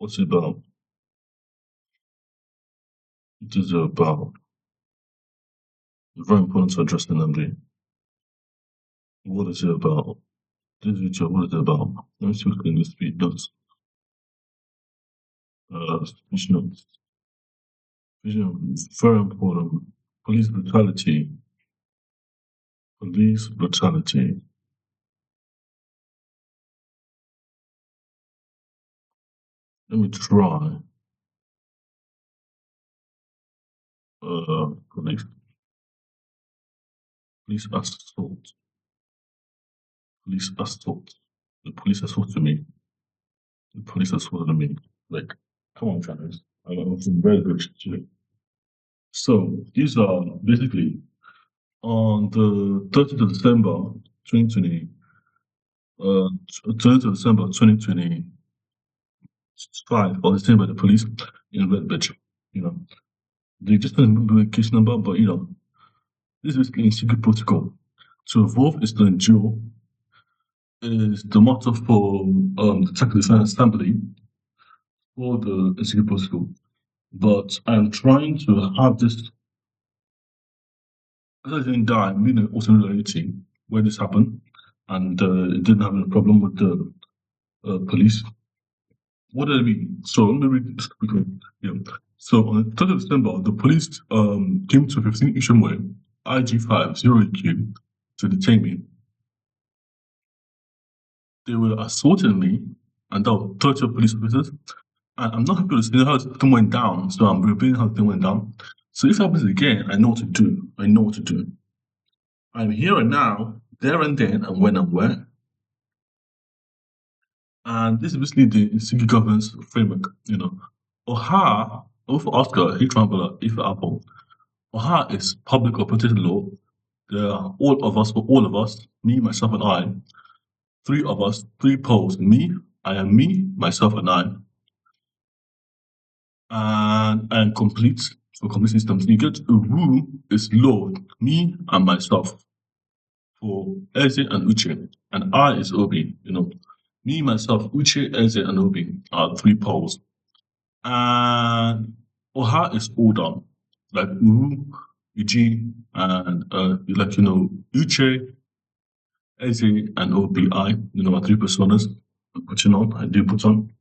What's it about? It is about very important to address the NMD. What is it about? This video, what is it about? Let me see what's in the speed notes. Speech notes. Vision, very important. Police brutality. Police brutality. Let me try. Police. Police assault. Police assault. The police assaulted me. The police assaulted me. Like, come on, Travis. I'm very good shit. So these are basically on the 30th of December 2020, 30th of December 2025, or detained by the police in Red Beach. You know, they just don't remember the case number, but this is basically a secret protocol. To evolve is to endure is the motto for the Tactical Defense Assembly for the secret protocol. But I'm trying to have this. I didn't die, I'm in also reality where this happened, and it didn't have any problem with the police. What did I mean? So let me read this quickly. Yeah. So on the 3rd of December, the police came to 15 Isham Way, IG5 0EQ, to detain me. They were assaulting me, and that was 30 police officers. And I'm not happy to see how the thing went down, so I'm repeating how the thing went down. So if it happens again, I know what to do. I know what to do. I'm here and now, there and then, and when and where. And this is basically the NSIGII governance framework, OHA, O for Oscar, H for A for Apple. OHA is public or protected law. There are all of us, me, myself, and I. Three of us, three poles. Me, I am me, myself, and I. And complete for complete systems. You get who is law, me and myself. For Eze and Uche. And I is Obi, Me, myself, Uche, Eze, and Obi are three poles. And Oha is order, like Uru, Uji, and Uche, Eze, and Obi, my three personas. I'm putting on, I do put on.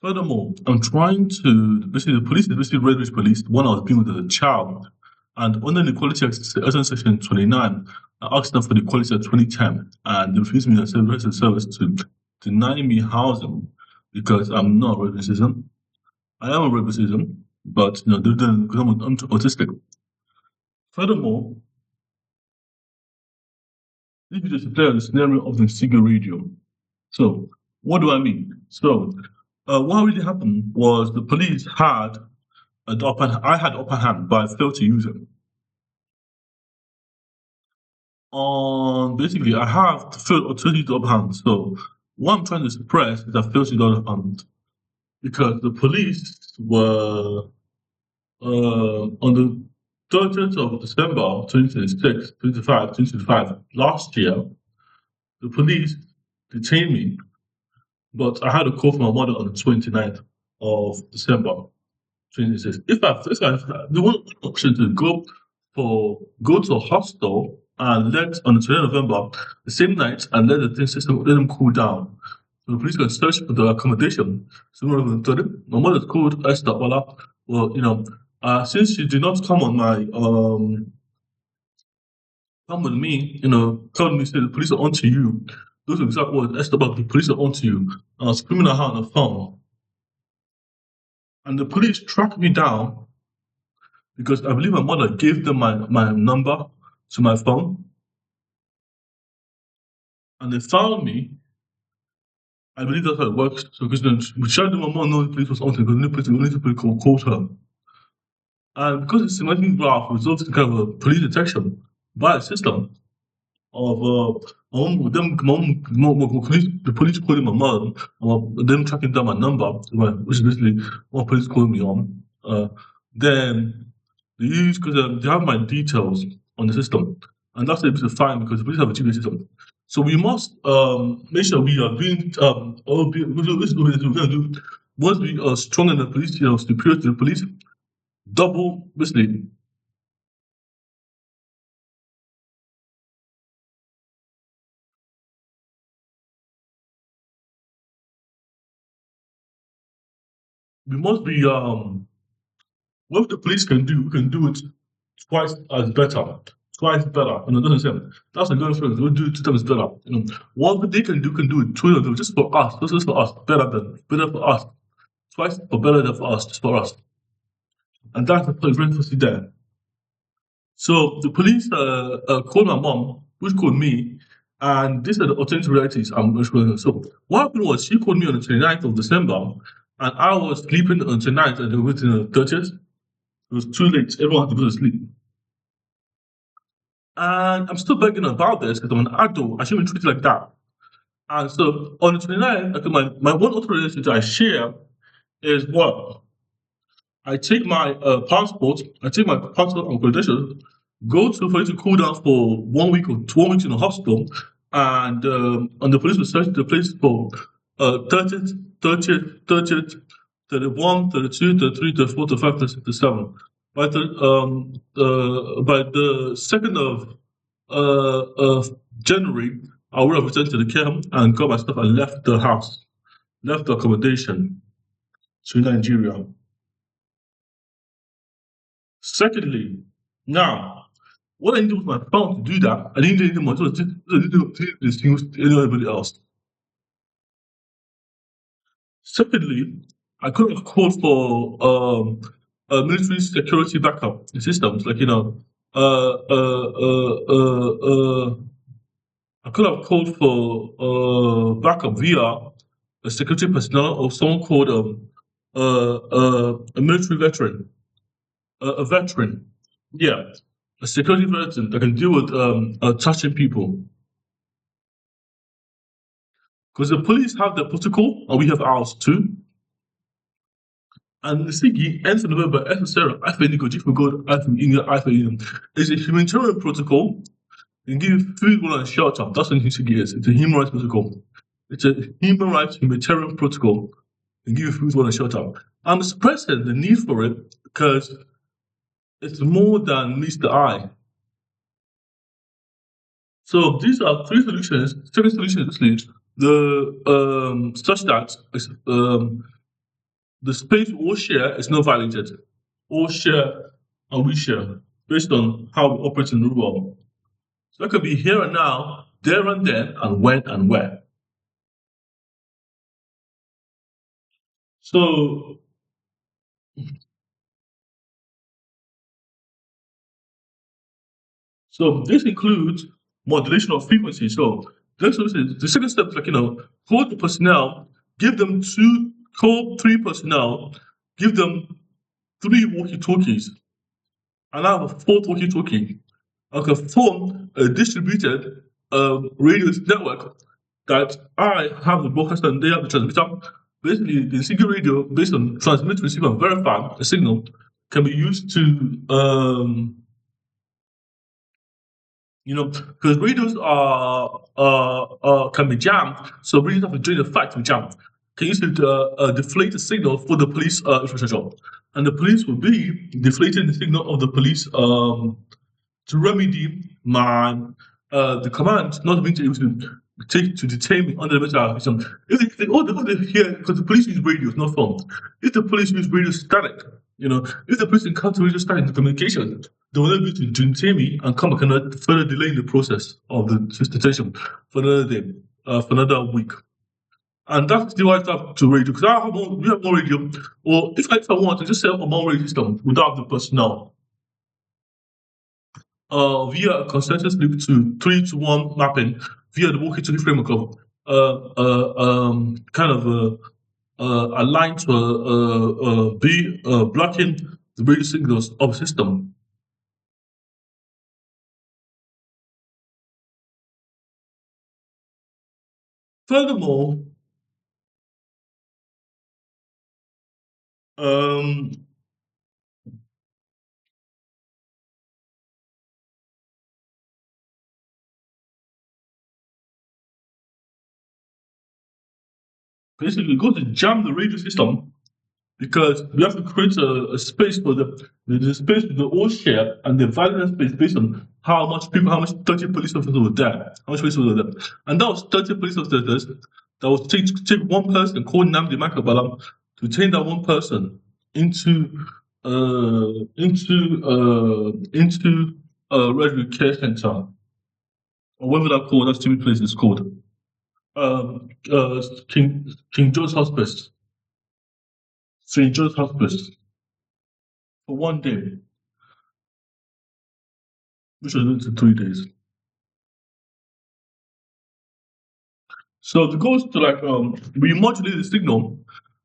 Furthermore, I'm trying to basically the police is basically Red Ridge Police, the one I was being with as a child. And under the Equality Act, section 29, I asked them for the Equality Act 2010, and they refused me a service to deny me housing because I'm not a red citizen. I am a red citizen, but they're doing because I'm autistic. Furthermore, this video is to play on the scenario of the NSIGII radio. So, what do I mean? So, what really happened was the police had I had upper hand, but I failed to use it. Basically, I have to fail to use the upper hand. So, what I'm trying to suppress is I failed to use the upper hand because the police were on the 30th of December 2025, last year, the police detained me, but I had a call from my mother on the 29th of December 2026. If the one option to go to a hostel and let on the 20th of November, the same night, and let them cool down. So the police can search for the accommodation. So my mother called Esther Ola. Well, since she did not come on my come with me, telling me say the police are onto you. Those are exact words. Esther, but the police are onto you. I was screaming at her on the phone. And the police tracked me down because I believe my mother gave them my number to my phone. And they found me. I believe that's how it works. So because we tried to my mom know the police was on because the only people called her. And because it's semantic graph results in kind of a police detection by a system of the police calling my mom, them tracking down my number, which is basically what police calling me on. Then they use because they have my details on the system, and that's able to find because the police have a GPS system. So we must make sure we are doing once we are strong in the police, superior to the police, double basically we must be what the police can do, we can do it twice as better. Twice better. That's what I'm saying. That's the girlfriend. We'll do it two times better. What they can do it two times just for us. This is for us. Better for us. Twice for better than for us, just for us. And that's the point very firstly there. So the police called my mom, which called me, and these are the authentic realities I'm explaining. So what happened was she called me on the 29th of December, and I was sleeping on the 29th and they were waiting on the 30th. It was too late. Everyone had to go to sleep. And I'm still begging about this because I'm an adult. I shouldn't be treated like that. And so on the 29th, okay, my one auto relationship I share is what? I take my passport and credentials, go to for it to cool down for 1 week or 2 weeks in the hospital, and the police will search the place for 30th, 30th, 30th, 31, 32, 33, 34, 35, 36, 37. By the 2nd of January, I would have returned to the camp and got my stuff and left the house, left the accommodation to Nigeria. Secondly, now, what I did with my phone to do that, I didn't do anything much. I didn't distinguish anybody else. Secondly, I could have called for military security backup systems, like I could have called for backup via a security personnel or someone called a military veteran, a veteran. Yeah, a security veteran that can deal with touching people. Because the police have their protocol and we have ours too. And the NSIGII ends in November, SSR, IFA, Jifu God, IFA, is a humanitarian protocol and give you food, water, and shelter. That's what NSIGII is. It's a human rights protocol. It's a human rights humanitarian protocol and give you food, water, and shelter. I'm expressing the need for it because it's more than meets the eye. So these are three solutions. Second solution is actually the such that the space we all share is not violated. All share and we share based on how we operate in the world. So that could be here and now, there and then, and when and where. So this includes modulation of frequency. So the second step is like hold the personnel, give them three personnel, give them three walkie-talkies, and I have a fourth walkie-talkie. I can form a distributed radio network that I have the broadcaster and they have the transmitter. Basically, the single radio, based on transmit, receive, and verify a signal, can be used to because radios can be jammed, so radios have to join the fight to be jammed. Can use it to deflate the signal for the police infrastructure, and the police will be deflating the signal of the police to remedy the command not being able to take to detain me under the military system. All they hear because the police use radios, not phones. If the police use radio static, if the police encounter radio static in communication, they will not be able to detain me and come back and further delaying the process of the detention for another day, for another week. And that's the why I have to radio because we have one radio. Or if I want to just set up a one radio system without the personnel, via a consensus loop to 3 to 1 mapping via the walkie-talkie framework of kind of aligned to be blocking the radio signals of the system. Furthermore, um, basically going to jam the radio system because we have to create a space for the space for the all share and the violent space based on how much 30 police officers were there, how much police officers were there. And that was 30 police officers that was take one person called Namdi Makabalam to take that one person into into a Redwood Care Center or whatever that stupid place is called. King George Hospice. St. John's Hospice for one day, which was into 3 days. So the goal is to remodulate the signal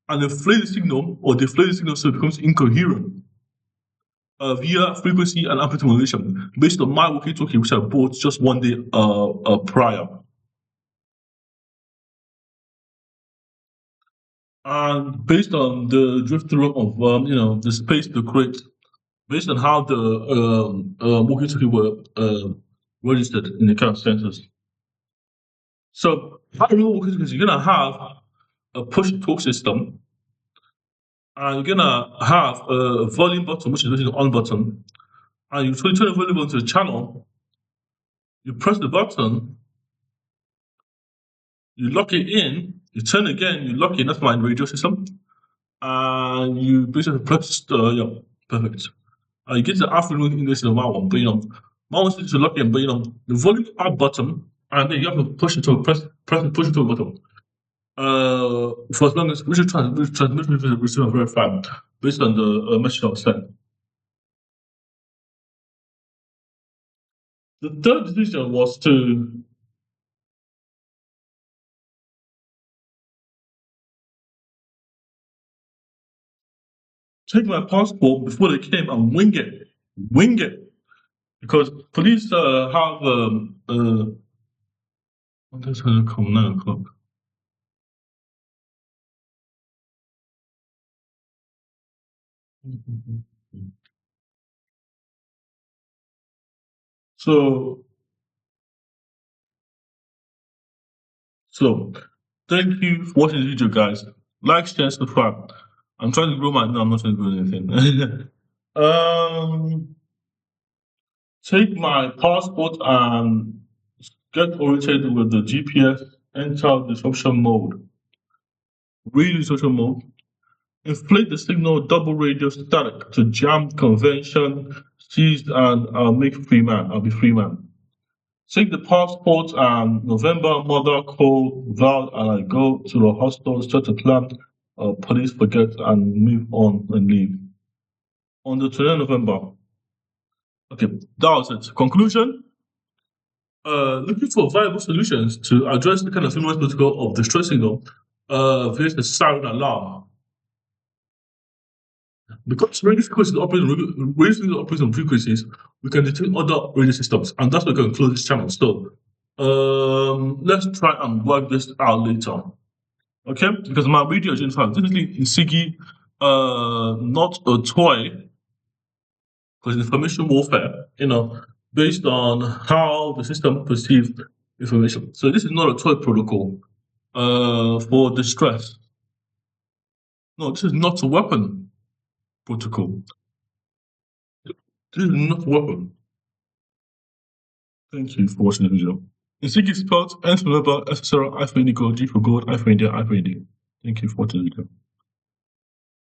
and inflate the signal or deflate the signal so it becomes incoherent via frequency and amplitude modulation based on my walkie-talkie which I bought just one day prior. And based on the drift through of the space to create, based on how the walkie-talkie were registered in the kind of sensors. So how real walkie-talkie is you're gonna have a push-to-talk system, and you're gonna have a volume button, which is basically the on button, and you turn the volume button to a channel. You press the button, you lock it in, you turn again, you lock it. That's my radio system, and you basically press perfect. You get the afternoon English in my one, but my one is to lock in, but the volume up button, and then you have to push it to push it to a button. For as long as we should transmission to the receiver very fast based on the message I was sent. The third decision was to take my passport before they came and wing it, because police have what does it come 9 o'clock? So thank you for watching the video, guys. Like, share, subscribe. I'm trying to grow my. No, I'm not trying to grow anything. Take my passport and get oriented with the GPS. Enter disruption mode. Radio disruption mode. Inflate the signal double radio static to jam convention, seized, and I'll make free man. I'll be free man. Take the passport and November mother call Val and I go to the hostel, start to plan, police forget and move on and leave. On the 20th of November. Okay, that was it. Conclusion. Looking for viable solutions to address the kind of human protocol of distress signal via the siren alarm. Because radio frequencies operate on frequencies, we can detect other radio systems, and that's why we can close this channel. So, let's try and work this out later. Okay? Because my radio is definitely NSIGII not a toy, because information warfare, based on how the system perceives information. So this is not a toy protocol for distress. No, this is not a weapon protocol. This is not a weapon. Thank you for watching the video. NSIGII spelled N for November, S for Sarah, I for Indigo, G for Gold, I for India, I for India. Thank you for watching the video.